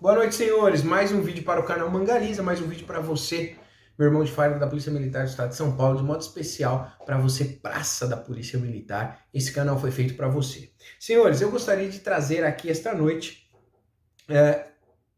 Boa noite, senhores. Mais um vídeo para o canal Mangaliza, mais um vídeo para você, meu irmão de farda da Polícia Militar do Estado de São Paulo, de modo especial para você, praça da Polícia Militar. Esse canal foi feito para você. Senhores, eu gostaria de trazer aqui esta noite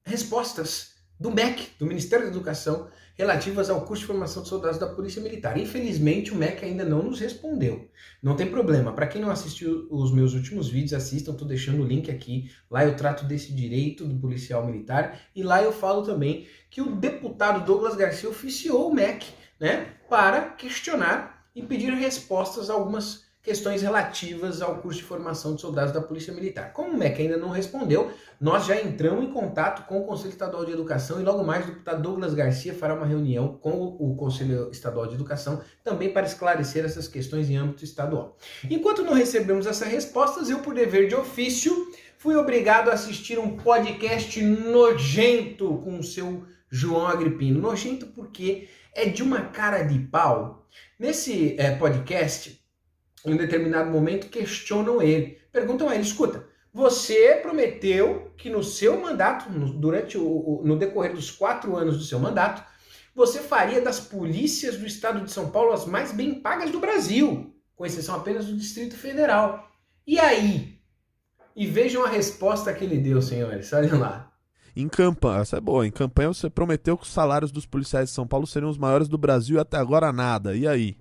respostas do MEC, do Ministério da Educação, relativas ao curso de formação de soldados da Polícia Militar. Infelizmente, o MEC ainda não nos respondeu. Não tem problema. Para quem não assistiu os meus últimos vídeos, assistam, estou deixando o link aqui. Lá eu trato desse direito do policial militar e lá eu falo também que o deputado Douglas Garcia oficiou o MEC, né, para questionar e pedir respostas a algumas questões relativas ao curso de formação de soldados da Polícia Militar. Como o MEC ainda não respondeu, nós já entramos em contato com o Conselho Estadual de Educação e logo mais o deputado Douglas Garcia fará uma reunião com o Conselho Estadual de Educação também para esclarecer essas questões em âmbito estadual. Enquanto não recebemos essas respostas, eu, por dever de ofício, fui obrigado a assistir um podcast nojento com o seu João Agripino. Nojento porque é de uma cara de pau. Nesse podcast, em um determinado momento, questionam ele. Perguntam a ele, escuta, você prometeu que no seu mandato, no decorrer dos 4 anos do seu mandato, você faria das polícias do estado de São Paulo as mais bem pagas do Brasil, com exceção apenas do Distrito Federal. E aí? E vejam a resposta que ele deu, senhores, olhem lá. Em campanha, essa é boa, em campanha você prometeu que os salários dos policiais de São Paulo seriam os maiores do Brasil e até agora nada. E aí?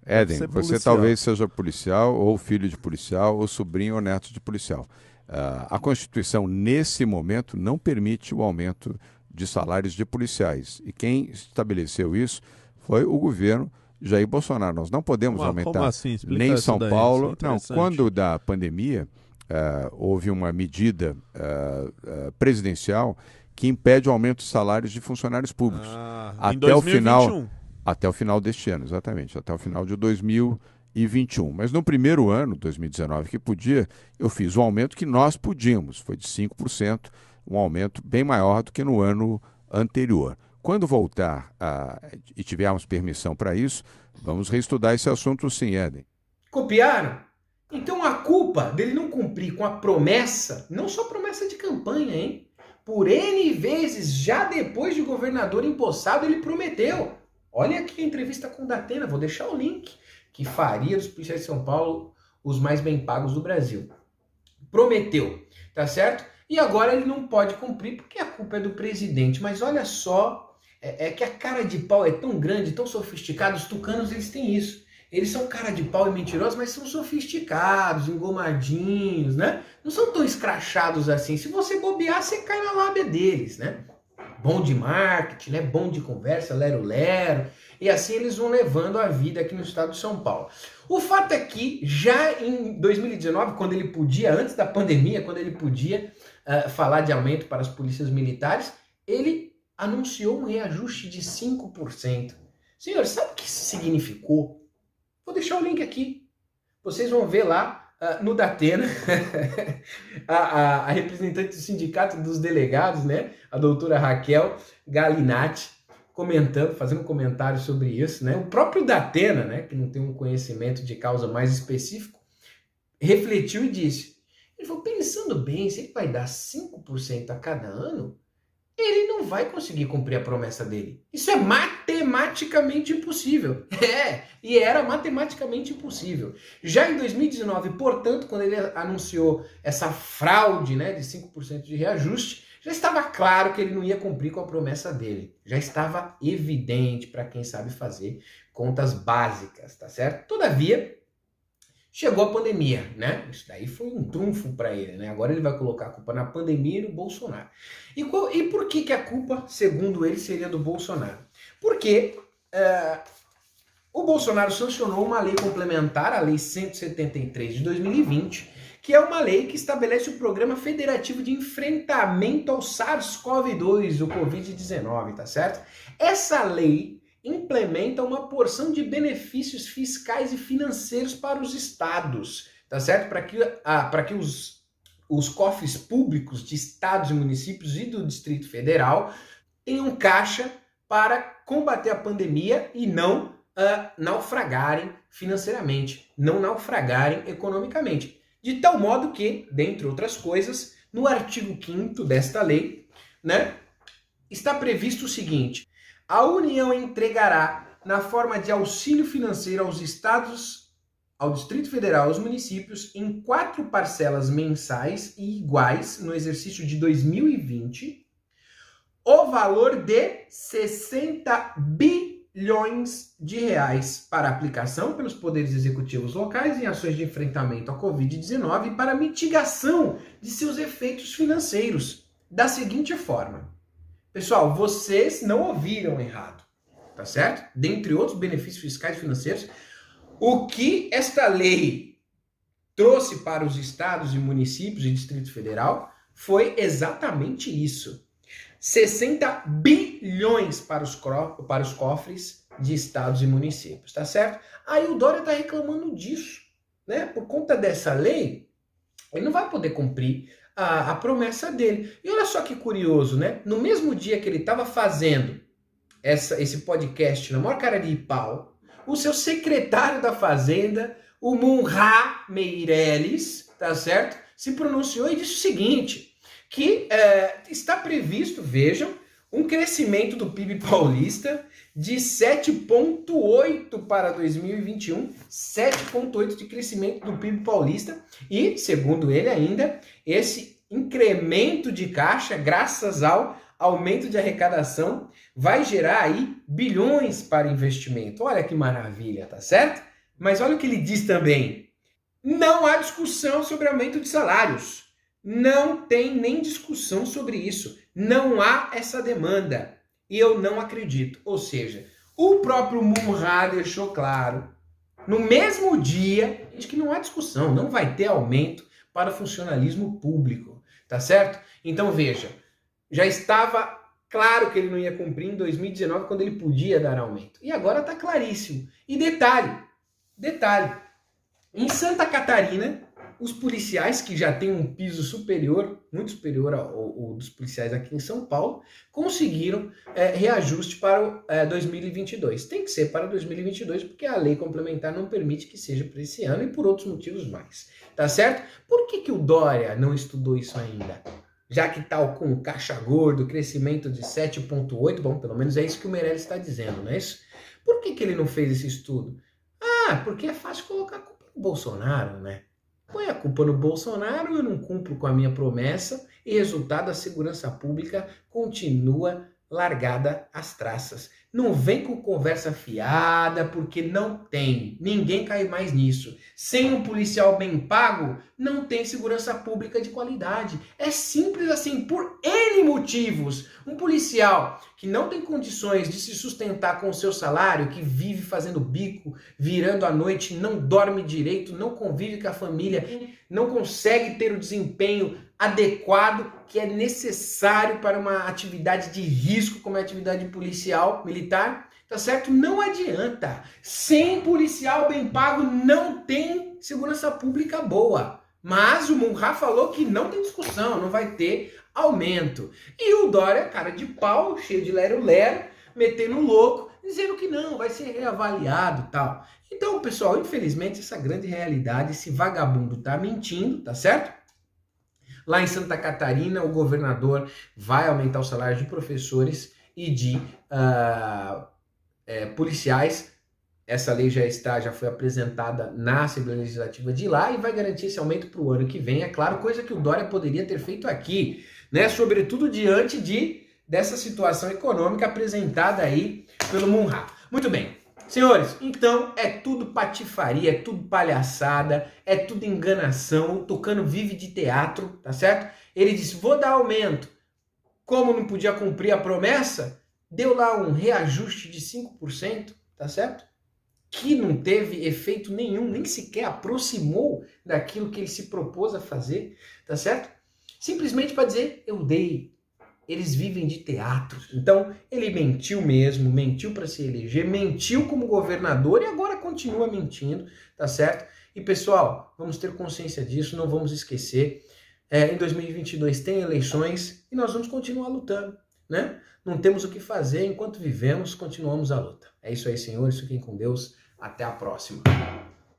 Éden, você talvez seja policial, ou filho de policial, ou sobrinho ou neto de policial. A Constituição, nesse momento, não permite o aumento de salários de policiais. E quem estabeleceu isso foi o governo Jair Bolsonaro. Nós não podemos aumentar como assim? nem São Paulo. Não, quando da pandemia, houve uma medida presidencial que impede o aumento de salários de funcionários públicos. Em 2021. Até o final deste ano, exatamente, até o final de 2021. Mas no primeiro ano, 2019, que podia, eu fiz um aumento que nós podíamos, foi de 5%, um aumento bem maior do que no ano anterior. Quando voltar e tivermos permissão para isso, vamos reestudar esse assunto sim, Éden. Copiaram? Então a culpa dele não cumprir com a promessa, não só promessa de campanha, hein? Por N vezes, já depois de governador empossado, ele prometeu. Olha aqui a entrevista com o Datena, vou deixar o link, que faria dos policiais de São Paulo os mais bem pagos do Brasil. Prometeu, tá certo? E agora ele não pode cumprir porque a culpa é do presidente. Mas olha só, é que a cara de pau é tão grande, tão sofisticada, os tucanos eles têm isso. Eles são cara de pau e mentirosos, mas são sofisticados, engomadinhos, né? Não são tão escrachados assim. Se você bobear, você cai na lábia deles, né? Bom de marketing, né? Bom de conversa, lero-lero, e assim eles vão levando a vida aqui no estado de São Paulo. O fato é que já em 2019, quando ele podia, antes da pandemia, quando ele podia falar de aumento para as polícias militares, ele anunciou um reajuste de 5%. Senhores, sabe o que isso significou? Vou deixar o link aqui. Vocês vão ver lá no Datena, a representante do Sindicato dos Delegados, né, a doutora Raquel Galinatti, comentando, fazendo um comentário sobre isso, né, o próprio Datena, né, que não tem um conhecimento de causa mais específico, refletiu e disse, ele falou, pensando bem, se ele vai dar 5% a cada ano, ele não vai conseguir cumprir a promessa dele. Isso é matematicamente impossível. E era matematicamente impossível. Já em 2019, portanto, quando ele anunciou essa fraude, né, de 5% de reajuste, já estava claro que ele não ia cumprir com a promessa dele. Já estava evidente para quem sabe fazer contas básicas, tá certo? Todavia, chegou a pandemia, né? Isso daí foi um trunfo para ele, né? Agora ele vai colocar a culpa na pandemia e no Bolsonaro. E por que a culpa, segundo ele, seria do Bolsonaro? Porque o Bolsonaro sancionou uma lei complementar, a Lei 173 de 2020, que é uma lei que estabelece o Programa Federativo de Enfrentamento ao SARS-CoV-2, o Covid-19, tá certo? Essa lei implementa uma porção de benefícios fiscais e financeiros para os estados, tá certo? Para que os cofres públicos de estados e municípios e do Distrito Federal tenham caixa para combater a pandemia e não naufragarem financeiramente, não naufragarem economicamente. De tal modo que, dentre outras coisas, no artigo 5º desta lei, né? Está previsto o seguinte: a União entregará, na forma de auxílio financeiro aos estados, ao Distrito Federal, aos municípios, em 4 parcelas mensais e iguais no exercício de 2020, o valor de 60 bilhões de reais para aplicação pelos poderes executivos locais em ações de enfrentamento à Covid-19 e para mitigação de seus efeitos financeiros. Da seguinte forma, pessoal, vocês não ouviram errado, tá certo? Dentre outros benefícios fiscais e financeiros, o que esta lei trouxe para os estados e municípios e Distrito Federal foi exatamente isso. 60 bilhões para os cofres de estados e municípios, tá certo? Aí o Dória tá reclamando disso, né? Por conta dessa lei, ele não vai poder cumprir a promessa dele. E olha só que curioso, né? No mesmo dia que ele estava fazendo esse podcast na maior cara de pau, o seu secretário da Fazenda, o Munra Meirelles, tá certo? Se pronunciou e disse o seguinte, que está previsto, vejam, um crescimento do PIB paulista de 7,8 para 2021, 7,8 de crescimento do PIB paulista e, segundo ele ainda, esse incremento de caixa, graças ao aumento de arrecadação, vai gerar aí bilhões para investimento. Olha que maravilha, tá certo? Mas olha o que ele diz também. Não há discussão sobre aumento de salários. Não tem nem discussão sobre isso. Não há essa demanda. E eu não acredito. Ou seja, o próprio Munra deixou claro, no mesmo dia, de que não há discussão, não vai ter aumento para o funcionalismo público. Tá certo? Então veja, já estava claro que ele não ia cumprir em 2019, quando ele podia dar aumento. E agora está claríssimo. E detalhe, em Santa Catarina, os policiais, que já têm um piso superior, muito superior ao dos policiais aqui em São Paulo, conseguiram reajuste para 2022. Tem que ser para 2022, porque a lei complementar não permite que seja para esse ano e por outros motivos mais. Tá certo? Por que o Dória não estudou isso ainda? Já que tal com caixa gordo, crescimento de 7,8, bom, pelo menos é isso que o Meirelles está dizendo, não é isso? Por que ele não fez esse estudo? Ah, porque é fácil colocar a culpa no Bolsonaro, né? Põe a culpa no Bolsonaro, eu não cumpro com a minha promessa e resultado, a segurança pública continua largada às traças. Não vem com conversa fiada, porque não tem. Ninguém cai mais nisso. Sem um policial bem pago, não tem segurança pública de qualidade. É simples assim, por N motivos. Um policial que não tem condições de se sustentar com o seu salário, que vive fazendo bico, virando à noite, não dorme direito, não convive com a família, não consegue ter o desempenho adequado que é necessário para uma atividade de risco como é a atividade policial militar, tá certo? Não adianta. Sem policial bem pago não tem segurança pública boa. Mas o Munra falou que não tem discussão, não vai ter aumento. E o Dória, cara de pau, cheio de lero-lero, metendo louco, dizendo que não, vai ser reavaliado e tal. Então, pessoal, infelizmente, essa grande realidade, esse vagabundo tá mentindo, tá certo? Lá em Santa Catarina, o governador vai aumentar o salário de professores e de policiais. Essa lei já foi apresentada na Assembleia Legislativa de lá e vai garantir esse aumento para o ano que vem. É claro, coisa que o Dória poderia ter feito aqui, né? Sobretudo diante dessa situação econômica apresentada aí pelo Munra. Muito bem. Senhores, então é tudo patifaria, é tudo palhaçada, é tudo enganação. O Tucano vive de teatro, tá certo? Ele disse, vou dar aumento. Como não podia cumprir a promessa, deu lá um reajuste de 5%, tá certo? Que não teve efeito nenhum, nem sequer aproximou daquilo que ele se propôs a fazer, tá certo? Simplesmente para dizer, eu dei. Eles vivem de teatro. Então, ele mentiu mesmo, mentiu para se eleger, mentiu como governador e agora continua mentindo, tá certo? E, pessoal, vamos ter consciência disso, não vamos esquecer. Em 2022 tem eleições e nós vamos continuar lutando, né? Não temos o que fazer, enquanto vivemos, continuamos a luta. É isso aí, senhores, fiquem com Deus. Até a próxima.